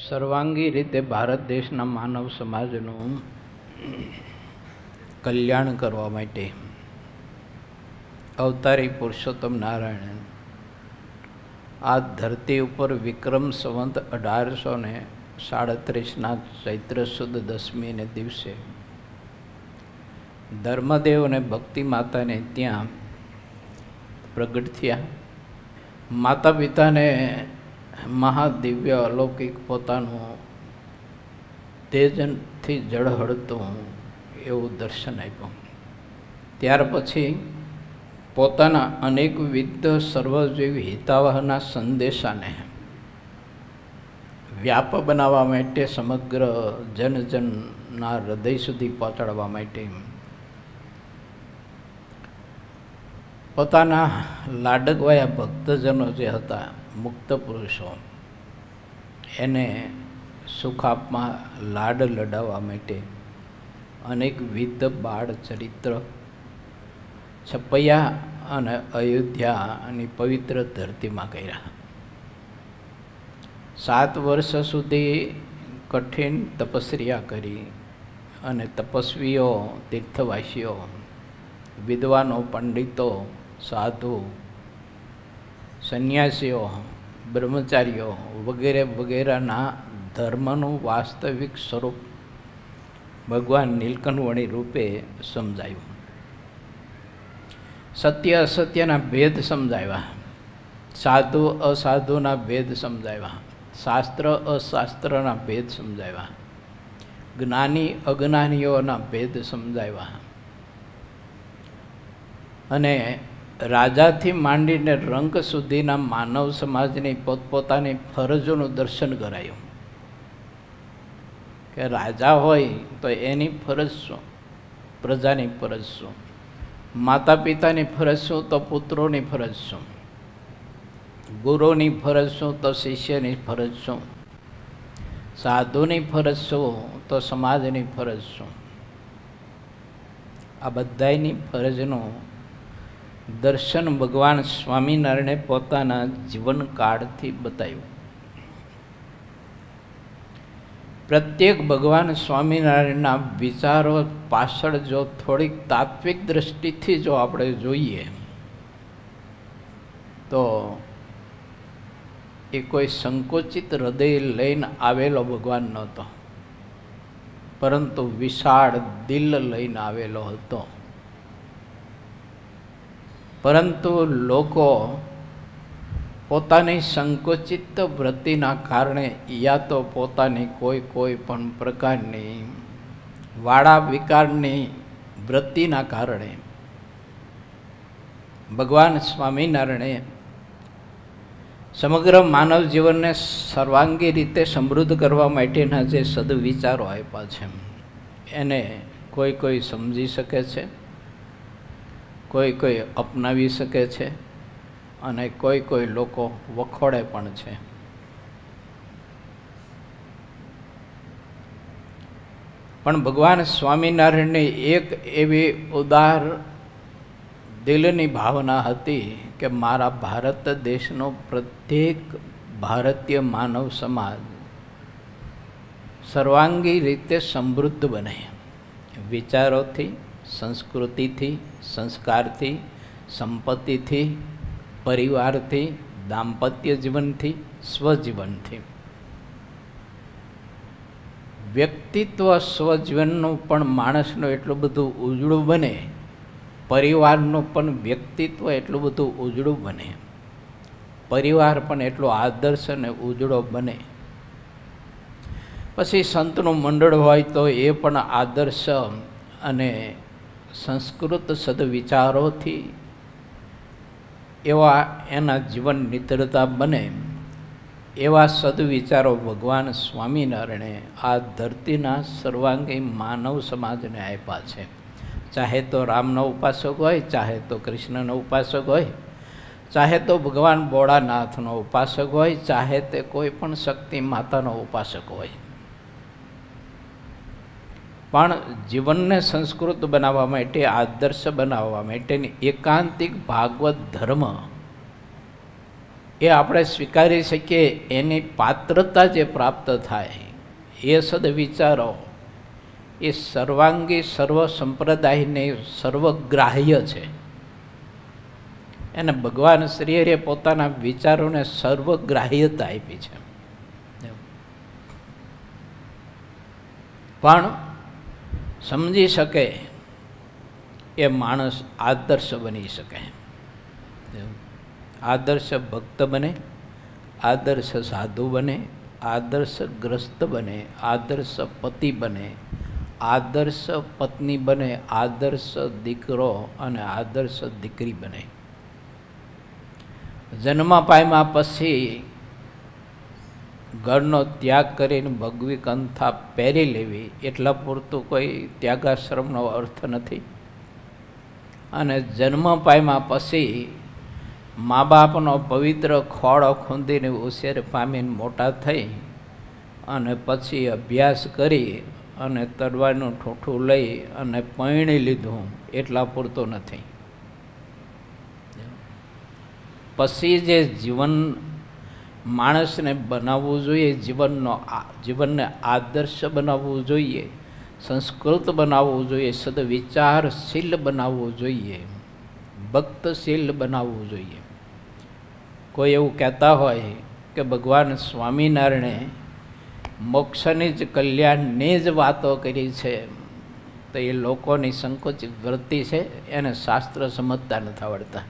સર્વાંગી રીતે ભારત દેશના માનવ સમાજનું કલ્યાણ કરવા માટે અવતારી પુરુષોત્તમ નારાયણ આ ધરતી ઉપર વિક્રમ સંવત 1837ના ચૈત્ર સુદ દસમીને દિવસે ધર્મદેવ અને ભક્તિ માતાને ત્યાં પ્રગટ થયા. માતા પિતાને મહાદિવ્ય અલૌકિક પોતાનું તેજથી ઝળહળતું એવું દર્શન આપ્યું. ત્યાર પછી પોતાના અનેકવિધ સર્વજીવી હિતાવહના સંદેશાને વ્યાપ બનાવવા માટે સમગ્ર જનજનના હૃદય સુધી પહોંચાડવા માટે પોતાના લાડકવાયા ભક્તજનો જે હતા, મુક્ત પુરુષો, એને સુખાપમાં લાડ લડાવવા માટે અનેકવિધ બાળ ચરિત્ર છપૈયા અને અયોધ્યાની પવિત્ર ધરતીમાં કર્યા. 7 વર્ષ સુધી કઠિન તપસ્યા કરી અને તપસ્વીઓ, તીર્થવાસીઓ, વિદ્વાનો, પંડિતો, સાધુ, સંન્યાસીઓ, બ્રહ્મચારીઓ વગેરે વગેરેના ધર્મનું વાસ્તવિક સ્વરૂપ ભગવાન નીલકંઠવણી રૂપે સમજાયું. સત્ય અસત્યના ભેદ સમજાવ્યા, સાધુ અસાધુના ભેદ સમજાવ્યા, શાસ્ત્ર અશાસ્ત્રના ભેદ સમજાવ્યા, જ્ઞાની અજ્ઞાનીઓના ભેદ સમજાવ્યા અને રાજાથી માંડીને રંક સુધીના માનવ સમાજની પોતપોતાની ફરજોનું દર્શન કરાયું. કે રાજા હોય તો એની ફરજ શું, પ્રજાની ફરજ શું, માતા પિતાની ફરજ શું તો પુત્રોની ફરજ શું, ગુરુની ફરજ શું તો શિષ્યની ફરજ શું, સાધુની ફરજ શું તો સમાજની ફરજ શું. આ બધાની ફરજનું દર્શન ભગવાન સ્વામિનારાયણે પોતાના જીવનકાળથી બતાવ્યું. પ્રત્યેક ભગવાન સ્વામિનારાયણના વિચારો પાછળ જો થોડીક તાત્વિક દ્રષ્ટિથી જો આપણે જોઈએ તો એ કોઈ સંકોચિત હૃદય લઈને આવેલો ભગવાન નહોતો, પરંતુ વિશાળ દિલ લઈને આવેલો હતો. પરંતુ લોકો પોતાની સંકોચિત વૃત્તિના કારણે યા તો પોતાની કોઈ પણ પ્રકારની વાડા વિકારની વૃત્તિના કારણે ભગવાન સ્વામિનારાયણે સમગ્ર માનવ જીવનને સર્વાંગી રીતે સમૃદ્ધ કરવા માટેના જે સદવિચારો આપ્યા છે એને કોઈ સમજી શકે છે, કોઈ અપનાવી શકે છે અને કોઈ લોકો વખોડે પણ છે. પણ ભગવાન સ્વામિનારાયણની એક એવી ઉદાર દિલની ભાવના હતી કે મારા ભારત દેશનો પ્રત્યેક ભારતીય માનવ સમાજ સર્વાંગી રીતે સમૃદ્ધ બને, વિચારોથી, સંસ્કૃતિથી, સંસ્કારથી, સંપત્તિથી, પરિવારથી, દાંપત્ય જીવનથી, સ્વજીવનથી. વ્યક્તિત્વ સ્વજીવનનું પણ માણસનું એટલું બધું ઉજળું બને, પરિવારનું પણ વ્યક્તિત્વ એટલું બધું ઉજળું બને, પરિવાર પણ એટલો આદર્શ અને ઉજળો બને. પછી સંતનું મંડળ હોય તો એ પણ આદર્શ અને સંસ્કૃત સદવિચારોથી એવા એના જીવન નિતરતા બને. એવા સદવિચારો ભગવાન સ્વામિનારાયણે આ ધરતીના સર્વાંગી માનવ સમાજને આપ્યા છે. ચાહે તો રામનો ઉપાસક હોય, ચાહે તો કૃષ્ણનો ઉપાસક હોય, ચાહે તો ભગવાન ભોળાનાથનો ઉપાસક હોય, ચાહે તે કોઈ પણ શક્તિ માતાનો ઉપાસક હોય. પણ જીવનને સંસ્કૃત બનાવવા માટે, આદર્શ બનાવવા માટેની એકાંતિક ભાગવત ધર્મ એ આપણે સ્વીકારી શકીએ, એની પાત્રતા જે પ્રાપ્ત થાય એ સદવિચારો એ સર્વાંગી સર્વ સંપ્રદાયને સર્વગ્રાહ્ય છે. એને ભગવાન શ્રીહરિએ પોતાના વિચારોને સર્વગ્રાહ્યતા આપી છે. પણ સમજી શકે એ માણસ આદર્શ બની શકે. આદર્શ ભક્ત બને, આદર્શ સાધુ બને, આદર્શ ગ્રસ્ત બને, આદર્શ પતિ બને, આદર્શ પત્ની બને, આદર્શ દીકરો અને આદર્શ દીકરી બને. જન્મ પામ્યા પછી ઘરનો ત્યાગ કરીને ભગવી કંથા પહેરી લેવી એટલા પૂરતું કોઈ ત્યાગાશ્રમનો અર્થ નથી. અને જન્મ પામ્યા પછી મા બાપનો પવિત્ર ખોળો ખૂંદીને ઉછેર પામીને મોટા થઈ અને પછી અભ્યાસ કરી અને તરવાનું ઠૂઠું લઈ અને પરણી લીધું એટલા પૂરતું નથી. પછી જે જીવન માણસને બનાવવું જોઈએ, જીવનને આદર્શ બનાવવું જોઈએ, સંસ્કૃત બનાવવું જોઈએ, સદવિચારશીલ બનાવવું જોઈએ, ભક્તશીલ બનાવવું જોઈએ. કોઈ એવું કહેતા હોય કે ભગવાન સ્વામિનારાયણે મોક્ષની જ કલ્યાણની જ વાતો કરી છે, તો એ લોકોની સંકુચિત વૃત્તિ છે, એને શાસ્ત્ર સમજતા નથી આવડતા.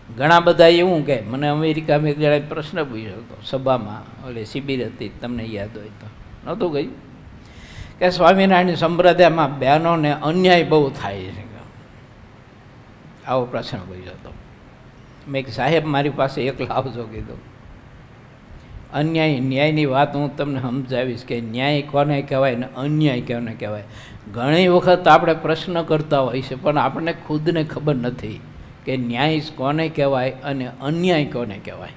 ઘણા બધા એવું કે મને અમેરિકામાં એક જણાએ પ્રશ્ન પૂછ્યો હતો સભામાં, ઓલે શિબિર હતી, તમને યાદ હોય તો, નહોતું ગયું કે સ્વામિનારાયણ સંપ્રદાયમાં બહેનોને અન્યાય બહુ થાય છે. આવો પ્રશ્ન પૂછ્યો હતો. મેં એક સાહેબ મારી પાસે એકલા આવજો કીધું. અન્યાય ન્યાયની વાત હું તમને સમજાવીશ કે ન્યાય કોને કહેવાય ને અન્યાય કોને કહેવાય. ઘણી વખત આપણે પ્રશ્ન કરતા હોય છે પણ આપણને ખુદને ખબર નથી કે ન્યાય કોને કહેવાય અને અન્યાય કોને કહેવાય,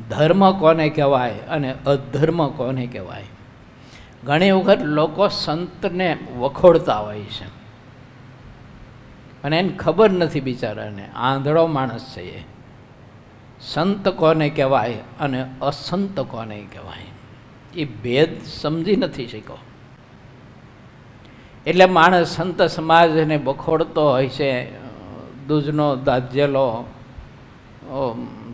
ધર્મ કોને કહેવાય અને અધર્મ કોને કહેવાય. ઘણી વખત લોકો સંતને વખોડતા હોય છે અને એને ખબર નથી બિચારાને, આંધળો માણસ છે એ. સંત કોને કહેવાય અને અસંત કોને કહેવાય એ ભેદ સમજી નથી શક્યો. એટલે માણસ સંત સમાજને બખોડતો હોય છે, દૂધનો દાજેલો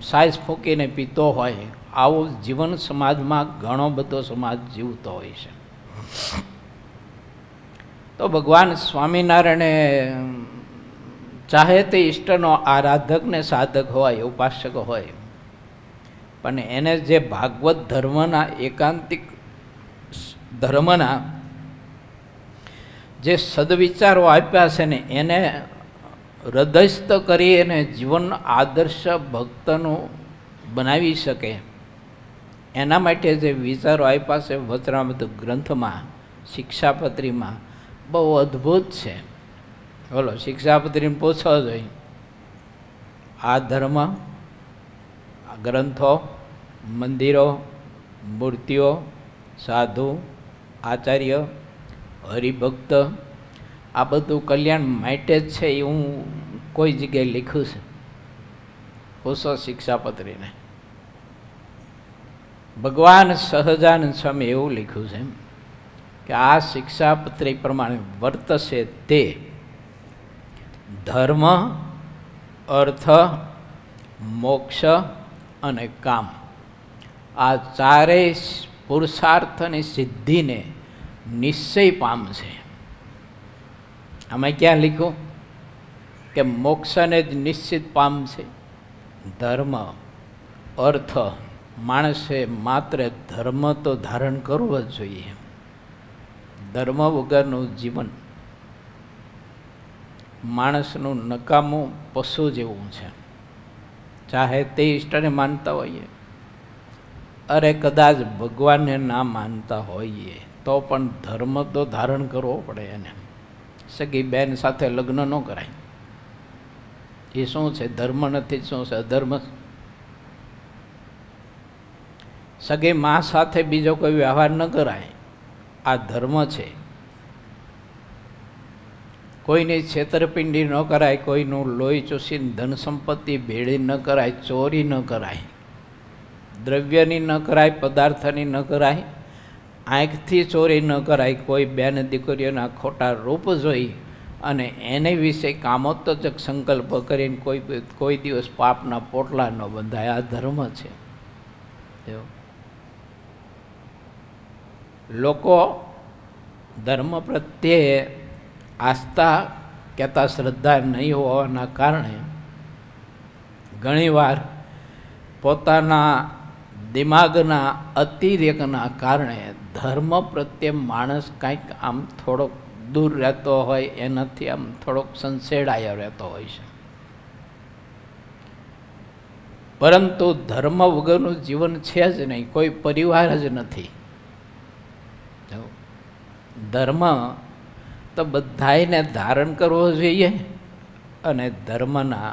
સાઈઝ ફૂંકીને પીતો હોય. આવું જીવન સમાજમાં ઘણો બધો સમાજ જીવતો હોય છે. તો ભગવાન સ્વામિનારાયણે ચાહે તે ઈષ્ટનો આરાધક ને સાધક હોય, ઉપાસક હોય, પણ એને જે ભાગવત ધર્મના એકાંતિક ધર્મના જે સદવિચારો આપ્યા છે ને એને હૃદયસ્થ કરી અને જીવન આદર્શ ભક્તનું બનાવી શકે એના માટે જે વિચારો આપ્યા છે વચનામૃત ગ્રંથમાં, શિક્ષાપત્રીમાં, બહુ અદ્ભુત છે. બોલો, શિક્ષાપત્રીને પૂછો જોઈએ આ ધર્મ, આ ગ્રંથો, મંદિરો, મૂર્તિઓ, સાધુ, આચાર્ય, હરિભક્ત, આ બધું કલ્યાણ માટે જ છે એ હું કોઈ જગ્યાએ લખ્યું છે? પૂછો શિક્ષાપત્રીને. ભગવાન સહજાનંદ સ્વામી એવું લખ્યું છે કે આ શિક્ષાપત્રી પ્રમાણે વર્તશે તે ધર્મ, અર્થ, મોક્ષ અને કામ, આ ચારેય પુરુષાર્થની સિદ્ધિને નિશ્ચય પામશે. આમાં ક્યાં લખ્યું કે મોક્ષને જ નિશ્ચિત પામશે? ધર્મ, અર્થ, માણસે માત્ર ધર્મ તો ધારણ કરવો જ જોઈએ. ધર્મ વગરનું જીવન માણસનું નકામું પશુ જેવું છે. ચાહે તે ઈષ્ટને માનતા હોઈએ, અરે કદાચ ભગવાનને ના માનતા હોઈએ તો પણ ધર્મ તો ધારણ કરવો પડે એને. સગી બેન સાથે લગ્ન ન કરાય. એ શું છે? ધર્મ નથી. શું છે? અધર્મ. સગી મા સાથે બીજો કોઈ વ્યવહાર ન કરાય, આ ધર્મ છે. કોઈની છેતરપિંડી ન કરાય, કોઈનું લોહી ચૂસીને ધન સંપત્તિ ભેળી ન કરાય, ચોરી ન કરાય, દ્રવ્યની ન કરાય, પદાર્થની ન કરાય, આંખથી ચોરી ન કરાય, કોઈ બેન દીકરીઓના ખોટા રૂપ જોઈ અને એને વિશે કામોત્તજક સંકલ્પ કરીને કોઈ દિવસ પાપના પોટલા ન બંધાય. આ ધર્મ છે. લોકો ધર્મ પ્રત્યે આસ્થા કહેતા શ્રદ્ધા નહીં હોવાના કારણે ઘણીવાર પોતાના દિમાગના અતિરેકના કારણે ધર્મ પ્રત્યે માણસ કંઈક આમ થોડોક દૂર રહેતો હોય, એનાથી આમ થોડોક સંસેડાયો રહેતો હોય છે. પરંતુ ધર્મ વગરનું જીવન છે જ નહીં, કોઈ પરિવાર જ નથી. ધર્મ તો બધાને ધારણ કરવો જોઈએ અને ધર્મના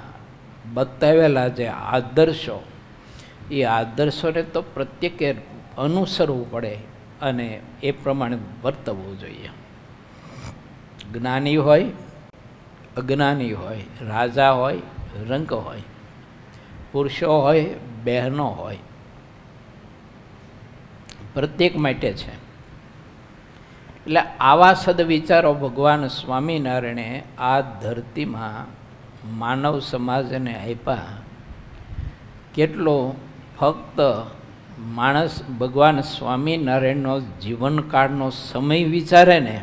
બતાવેલા જે આદર્શો, એ આદર્શોને તો પ્રત્યેકે અનુસરવું પડે અને એ પ્રમાણે વર્તવું જોઈએ. જ્ઞાની હોય, અજ્ઞાની હોય, રાજા હોય, રંક હોય, પુરુષો હોય, બહેનો હોય, પ્રત્યેક માટે છે. એટલે આવા સદવિચારો ભગવાન સ્વામિનારાયણે આ ધરતીમાં માનવ સમાજને આપ્યા. કેટલો ફક્ત માણસ ભગવાન સ્વામિનારાયણનો જીવનકાળનો સમય વિચારે ને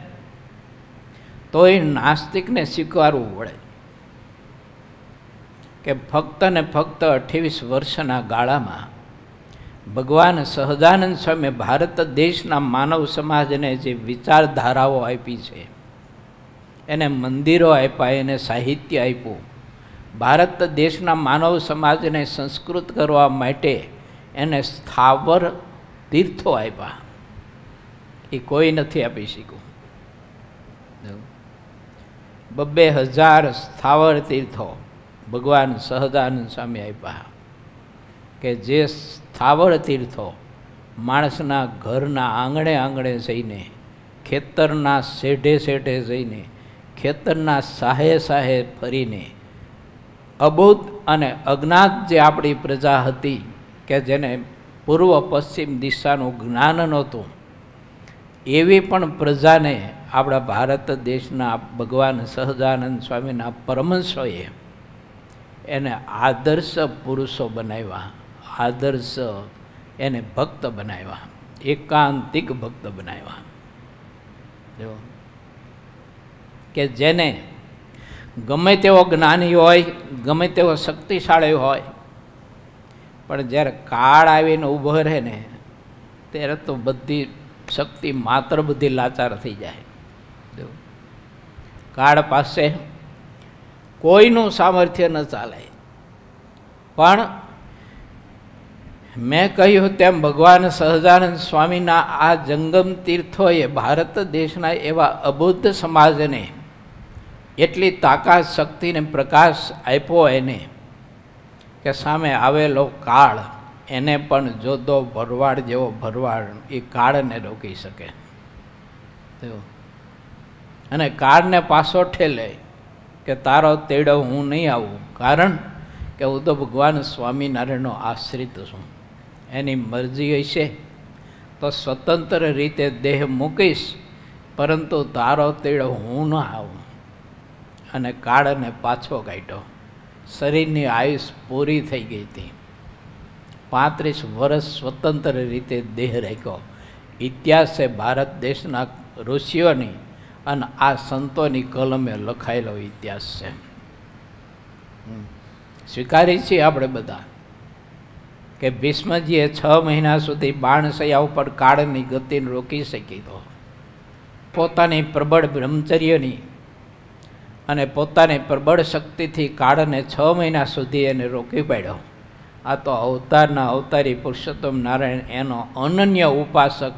તો એ નાસ્તિકને સ્વીકારવું પડે કે ફક્ત ને ફક્ત 28 વર્ષના ગાળામાં ભગવાન સહજાનંદ સ્વામી ભારત દેશના માનવ સમાજને જે વિચારધારાઓ આપી છે, એને મંદિરો આપ્યા, એને સાહિત્ય આપ્યું, ભારત દેશના માનવ સમાજને સંસ્કૃત કરવા માટે એને સ્થાવર તીર્થો આપ્યા. એ કોઈ નથી આપી શક્યું. 2000 સ્થાવર તીર્થો ભગવાન સહજાનંદ સ્વામી આપ્યા, કે જે સ્થાવર તીર્થો માણસના ઘરના આંગણે આંગણે જઈને, ખેતરના શેઢે શેઢે જઈને, ખેતરના સાહે સાહે ફરીને અબોધ અને અજ્ઞાત જે આપણી પ્રજા હતી, કે જેને પૂર્વ પશ્ચિમ દિશાનું જ્ઞાન નહોતું, એવી પણ પ્રજાને આપણા ભારત દેશના ભગવાન સહજાનંદ સ્વામીના પરમહંસોએ એને આદર્શ પુરુષો બનાવ્યા, આદર્શ એને ભક્ત બનાવ્યા, એકાંતિક ભક્ત બનાવ્યા. જો કે જેને ગમે તેવો જ્ઞાની હોય, ગમે તેવો શક્તિશાળી હોય, પણ જ્યારે કાળ આવીને ઊભો રહે ને ત્યારે તો બધી શક્તિ માત્ર બધી લાચાર થઈ જાય. કાળ પાસે કોઈનું સામર્થ્ય ન ચાલે. પણ મેં કહ્યું તેમ ભગવાન સહજાનંદ સ્વામીના આ જંગમ તીર્થોએ ભારત દેશના એવા અબુદ્ધ સમાજને એટલી તાકાત, શક્તિ ને પ્રકાશ આપ્યો એને, કે સામે આવેલો કાળ એને પણ જોધો ભરવાડ જેવો ભરવાડ એ કાળને રોકી શકે અને કાળને પાછો ઠેલે કે તારો તેડો હું નહીં આવું, કારણ કે હું તો ભગવાન સ્વામિનારાયણનો આશ્રિત છું. એની મરજી હશે તો સ્વતંત્ર રીતે દેહ મૂકીશ, પરંતુ તારો તેડો હું ન આવું. અને કાળને પાછો કાઢ્યો. શરીરની આયુષ પૂરી થઈ ગઈ હતી. 35 વર્ષ સ્વતંત્ર રીતે દેહ રાખ્યો. ઇતિહાસ છે ભારત દેશના ઋષિઓની અને આ સંતોની કલમે લખાયેલો ઇતિહાસ છે. સ્વીકારી છીએ આપણે બધા કે ભીષ્મજીએ 6 મહિના સુધી બાણશૈયા ઉપર કાળની ગતિને રોકી શકી તો, પોતાની પ્રબળ બ્રહ્મચર્યની અને પોતાની પ્રબળ શક્તિથી કાળને 6 મહિના સુધી એને રોકી પાડ્યો. આ તો અવતારના અવતારી પુરુષોત્તમ નારાયણ એનો અનન્ય ઉપાસક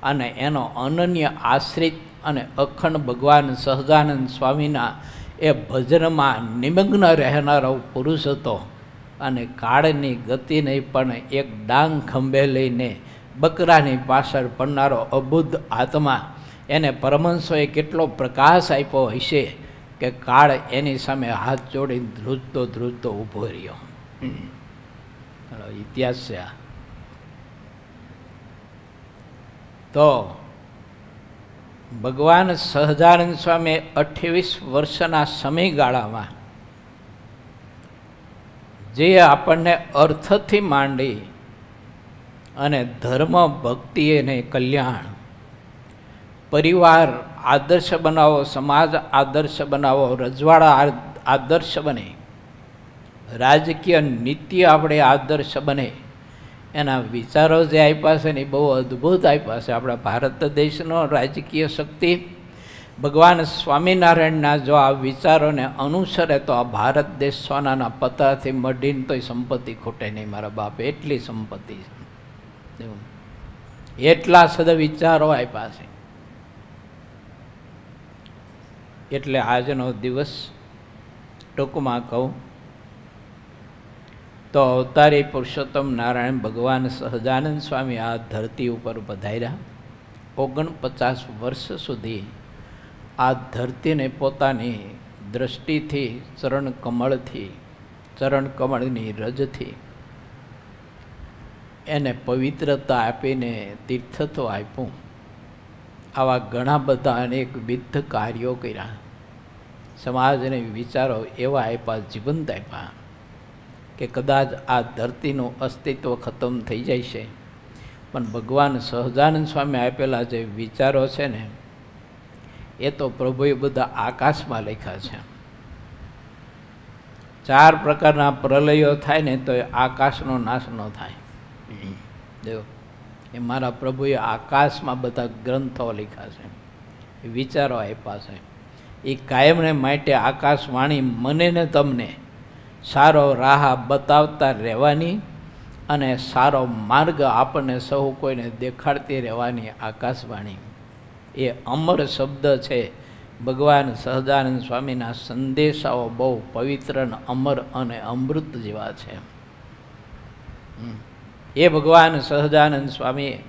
અને એનો અનન્ય આશ્રિત અને અખંડ ભગવાન સહજાનંદ સ્વામીના એ ભજનમાં નિમગ્ન રહેનારો પુરુષ હતો. અને કાળની ગતિને પણ એક ડાંગ ખંભે લઈને બકરાની પાછળ પડનારો અબુદ્ધ આત્મા, એને પરમહંસોએ કેટલો પ્રકાશ આપ્યો હશે કે કાળ એની સામે હાથ જોડીને ધ્રુજતો ધ્રુજતો ઊભો રહ્યો. ઇતિહાસ છે આ. તો ભગવાન સહજાનંદ સ્વામી 28 વર્ષના સમયગાળામાં જે આપણને અર્થથી માંડી અને ધર્મ, ભક્તિ અને કલ્યાણ, પરિવાર આદર્શ બનાવો, સમાજ આદર્શ બનાવો, રજવાડા આદર્શ બને, રાજકીય નીતિ આપણે આદર્શ બને, એના વિચારો જે આપ્યા છે ને એ બહુ અદ્ભુત આપ્યા છે. આપણા ભારત દેશનો રાજકીય શક્તિ ભગવાન સ્વામિનારાયણના જો આ વિચારોને અનુસરે તો આ ભારત દેશ સોનાના પત્તાથી મઢીને તોય સંપત્તિ ખૂટે નહીં મારા બાપ, એટલી સંપત્તિ છે. એટલા સદ વિચારો આપ્યા છે. એટલે આજનો દિવસ ટૂંકમાં કહું તો અવતારી પુરુષોત્તમ નારાયણ ભગવાન સહજાનંદ સ્વામી આ ધરતી ઉપર પધાર્યા. 49 વર્ષ સુધી આ ધરતીને પોતાની દ્રષ્ટિથી, ચરણ કમળની રજથી એને પવિત્રતા આપીને તીર્થત્વ આપ્યું. આવા ઘણા બધા અનેકવિધ કાર્યો કર્યા. સમાજને વિચારો એવા આપ્યા, જીવંત આપ્યા કે કદાચ આ ધરતીનું અસ્તિત્વ ખતમ થઈ જાય છે, પણ ભગવાન સહજાનંદ સ્વામી આપેલા જે વિચારો છે ને એ તો પ્રભુએ બધા આકાશમાં લખ્યા છે. 4 પ્રકારના પ્રલયો થાય ને તો આકાશનો નાશ ન થાય. દેવ એ મારા પ્રભુએ આકાશમાં બધા ગ્રંથો લખ્યા છે, એ વિચારો આપ્યા છે. એ કાયમને માટે આકાશવાણી મને ને તમને સારો રાહ બતાવતા રહેવાની અને સારો માર્ગ આપણને સૌ કોઈને દેખાડતી રહેવાની આકાશવાણી એ અમર શબ્દ છે. ભગવાન સહજાનંદ સ્વામીના સંદેશાઓ બહુ પવિત્ર અને અમર અને અમૃત જેવા છે. એ ભગવાન સહજાનંદ સ્વામીએ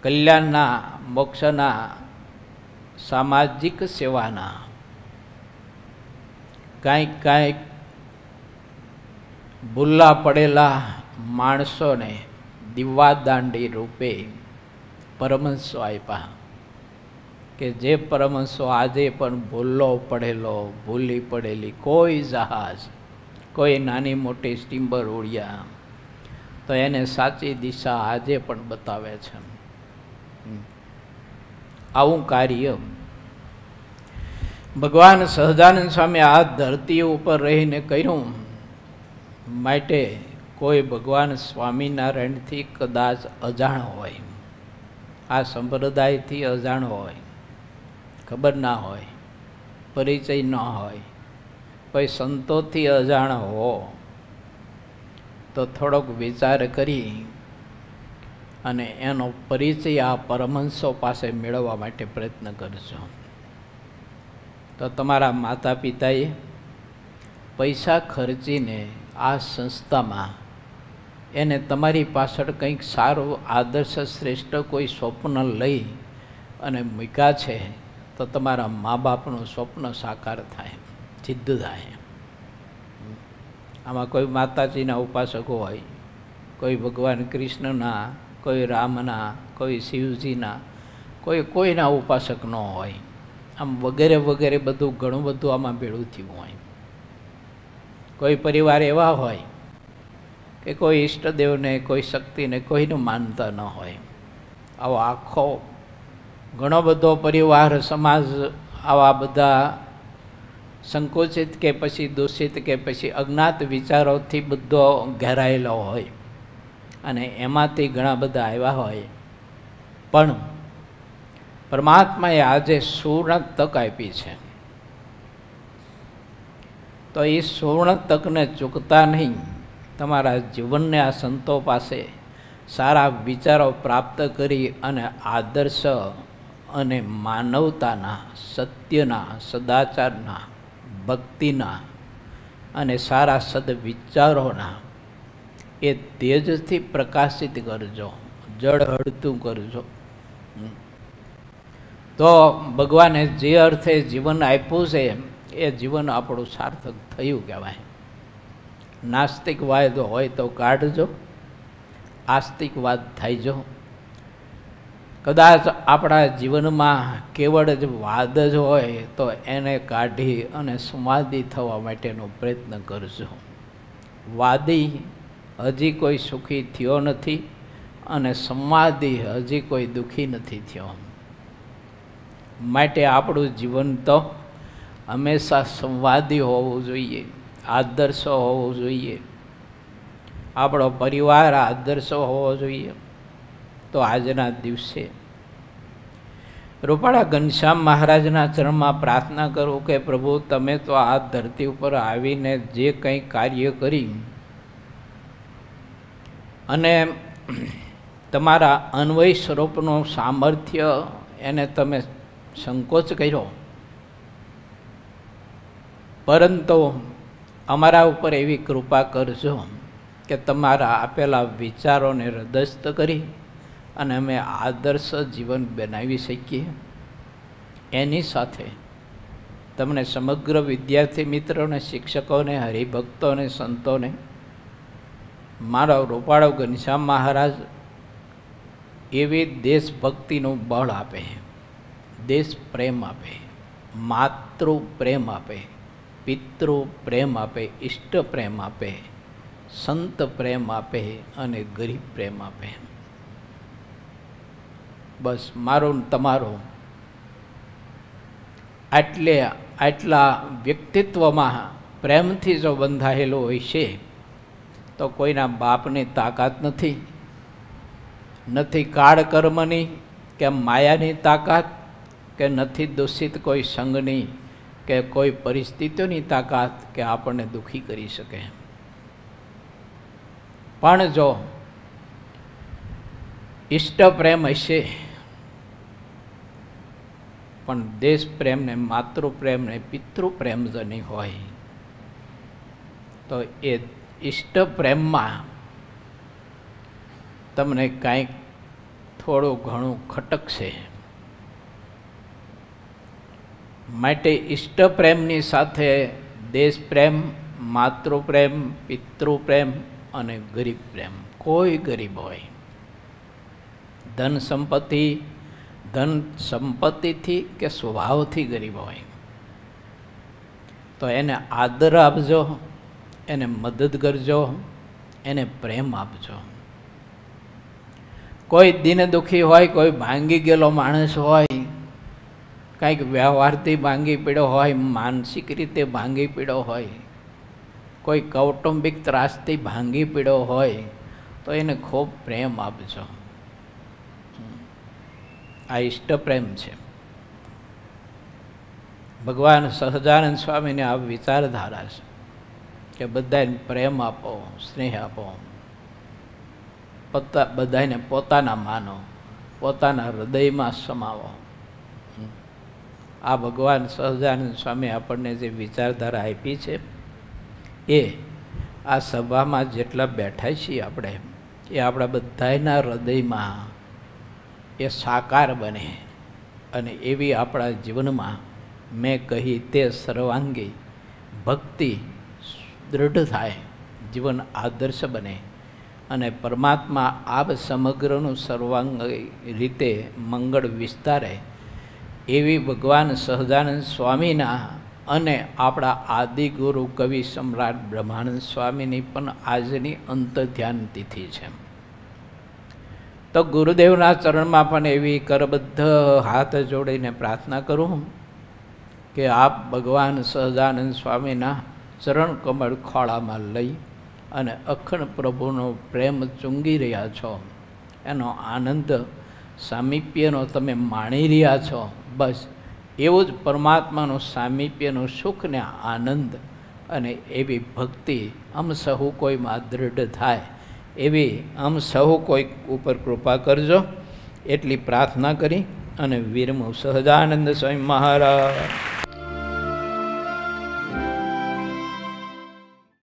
કલ્યાણના, મોક્ષના, સામાજિક સેવાના કાંઈક ભૂલા પડેલા માણસોને દીવાદાંડી રૂપે પરમહંસો આપ્યા કે જે પરમહંસો આજે પણ ભૂલી પડેલી કોઈ જહાજ, કોઈ નાની મોટી સ્ટીમર ઉડ્યા તો એને સાચી દિશા આજે પણ બતાવે છે. આવું કાર્ય ભગવાન સહજાનંદ સ્વામી આ ધરતી ઉપર રહીને કર્યું. માટે કોઈ ભગવાન સ્વામિનારાયણથી કદાચ અજાણ હોય, આ સંપ્રદાયથી અજાણ હોય, ખબર ના હોય, પરિચય ન હોય, કોઈ સંતોથી અજાણ હો તો થોડોક વિચાર કરી અને એનો પરિચય આ પરમહંસો પાસે મેળવવા માટે પ્રયત્ન કરજો. તો તમારા માતા પિતાએ પૈસા ખર્ચીને આ સંસ્થામાં એને તમારી પાછળ કંઈક સારું આદર્શ શ્રેષ્ઠ કોઈ સ્વપ્ન લઈ અને મૂક્યા છે તો તમારા મા બાપનું સ્વપ્ન સાકાર થાય, સિદ્ધ થાય. આમાં કોઈ માતાજીના ઉપાસકો હોય, કોઈ ભગવાન કૃષ્ણના, કોઈ રામના, કોઈ શિવજીના, કોઈના ઉપાસક ન હોય. આમ વગેરે વગેરે બધું ઘણું બધું આમાં ભેળું થયું હોય. કોઈ પરિવાર એવા હોય કે કોઈ ઈષ્ટદેવને, કોઈ શક્તિને કોઈનું માનતા ન હોય. આવો આખો ઘણો બધો પરિવાર, સમાજ આવા બધા સંકોચિત કે પછી દૂષિત કે પછી અજ્ઞાત વિચારોથી બધો ઘેરાયેલો હોય અને એમાંથી ઘણા બધા આવ્યા હોય. પણ પરમાત્માએ આજે સુવર્ણ તક આપી છે તો એ સુવર્ણ તકને ચૂકતા નહીં. તમારા જીવનને આ સંતો પાસે સારા વિચારો પ્રાપ્ત કરી અને આદર્શ અને માનવતાના, સત્યના, સદાચારના, ભક્તિના અને સારા સદવિચારોના એ તેજથી પ્રકાશિત કરજો, જળહળતું કરજો. તો ભગવાને જે અર્થે જીવન આપ્યું છે એ જીવન આપણું સાર્થક થયું કહેવાય. નાસ્તિકવાદ હોય તો કાઢજો, આસ્તિકવાદ થાય જો. કદાચ આપણા જીવનમાં કેવળ જ વાદ જ હોય તો એને કાઢી અને સંવાદી થવા માટેનો પ્રયત્ન કરજો. વાદી હજી કોઈ સુખી થયો નથી અને સંવાદી હજી કોઈ દુઃખી નથી થયો. માટે આપણું જીવન તો હંમેશા સંવાદી હોવું જોઈએ, આદર્શો હોવો જોઈએ, આપણો પરિવાર આદર્શો હોવો જોઈએ. તો આજના દિવસે રૂપાળા ઘનશ્યામ મહારાજના ચરણમાં પ્રાર્થના કરું કે પ્રભુ તમે તો આ ધરતી ઉપર આવીને જે કંઈ કાર્ય કરી અને તમારા અન્વય સ્વરૂપનું સામર્થ્ય એને તમે સંકોચ કર્યો, પરંતુ અમારા ઉપર એવી કૃપા કરજો કે તમારા આપેલા વિચારોને હૃદયસ્થ કરી અને અમે આદર્શ જીવન બનાવી શકીએ. એની સાથે તમને સમગ્ર વિદ્યાર્થી મિત્રોને, શિક્ષકોને, હરિભક્તોને, સંતોને મારો રૂપાળો ઘનશ્યામ મહારાજ એવી દેશભક્તિનું બળ આપે, દેશ પ્રેમ આપે, માતૃ પ્રેમ આપે, પિતૃ પ્રેમ આપે, ઇષ્ટ પ્રેમ આપે, સંત પ્રેમ આપે અને ગરીબ પ્રેમ આપે. બસ મારું તમારું આટલા વ્યક્તિત્વમાં પ્રેમથી જો બંધાયેલો હોય છે તો કોઈના બાપની તાકાત નથી, નથી કાળ કર્મની કે માયાની તાકાત, કે નથી દૂષિત કોઈ સંઘની કે કોઈ પરિસ્થિતિઓની તાકાત કે આપણને દુઃખી કરી શકે. પણ જો ઇષ્ટ પ્રેમ હશે પણ દેશ પ્રેમ ને, માતૃ પ્રેમ ને, પિતૃ પ્રેમ જો નહીં હોય તો એ ઇષ્ટ પ્રેમમાં તમને કાંઈક થોડું ઘણું ખટકશે. માટે ઇષ્ટ પ્રેમની સાથે દેશ પ્રેમ, માતૃ પ્રેમ, પિતૃ પ્રેમ અને ગરીબ પ્રેમ. કોઈ ગરીબ હોય, ધન સંપત્તિથી કે સ્વભાવથી ગરીબ હોય તો એને આદર આપજો, એને મદદ કરજો, એને પ્રેમ આપજો. કોઈ દિન દુઃખી હોય, કોઈ ભાંગી ગયેલો માણસ હોય, કંઈક વ્યવહારથી ભાંગી પીડ્યો હોય, માનસિક રીતે ભાંગી પીડ્યો હોય, કોઈ કૌટુંબિક ત્રાસથી ભાંગી પીડ્યો હોય તો એને ખૂબ પ્રેમ આપજો. આ ઇષ્ટ પ્રેમ છે. ભગવાન સહજાનંદ સ્વામીને આ વિચારધારા છે કે બધાને પ્રેમ આપો, સ્નેહ આપો, બધાને પોતાના માનો, પોતાના હૃદયમાં સમાવો. આ ભગવાન સહજાનંદ સ્વામી આપણને જે વિચારધારા આપી છે એ આ સભામાં જેટલા બેઠા છીએ આપણે, એ આપણા બધાના હૃદયમાં એ સાકાર બને અને એવી આપણા જીવનમાં મેં કહી તે સર્વાંગી ભક્તિ દૃઢ થાય, જીવન આદર્શ બને અને પરમાત્મા આપ સમગ્રનું સર્વાંગી રીતે મંગળ વિસ્તારે એવી ભગવાન સહજાનંદ સ્વામીના અને આપણા આદિગુરુ કવિ સમ્રાટ બ્રહ્માનંદ સ્વામીની પણ આજની અંતધ્યાન તિથિ છે. તો ગુરુદેવના ચરણમાં પણ એવી કરબદ્ધ હાથ જોડીને પ્રાર્થના કરું કે આપ ભગવાન સહજાનંદ સ્વામીના ચરણ કમળ ખોળામાં લઈ અને અખંડ પ્રભુનો પ્રેમ ચૂંગી રહ્યા છો, એનો આનંદ સામીપ્યનો તમે માણી રહ્યા છો. બસ એવું જ પરમાત્માનું સામીપ્યનું સુખ ને આનંદ અને એવી ભક્તિ આમ સહુ કોઈમાં દૃઢ થાય એવી આમ સહુ કોઈ ઉપર કૃપા કરજો. એટલી પ્રાર્થના કરી અને વિરમું. સહજાનંદ સ્વામી મહારાજ.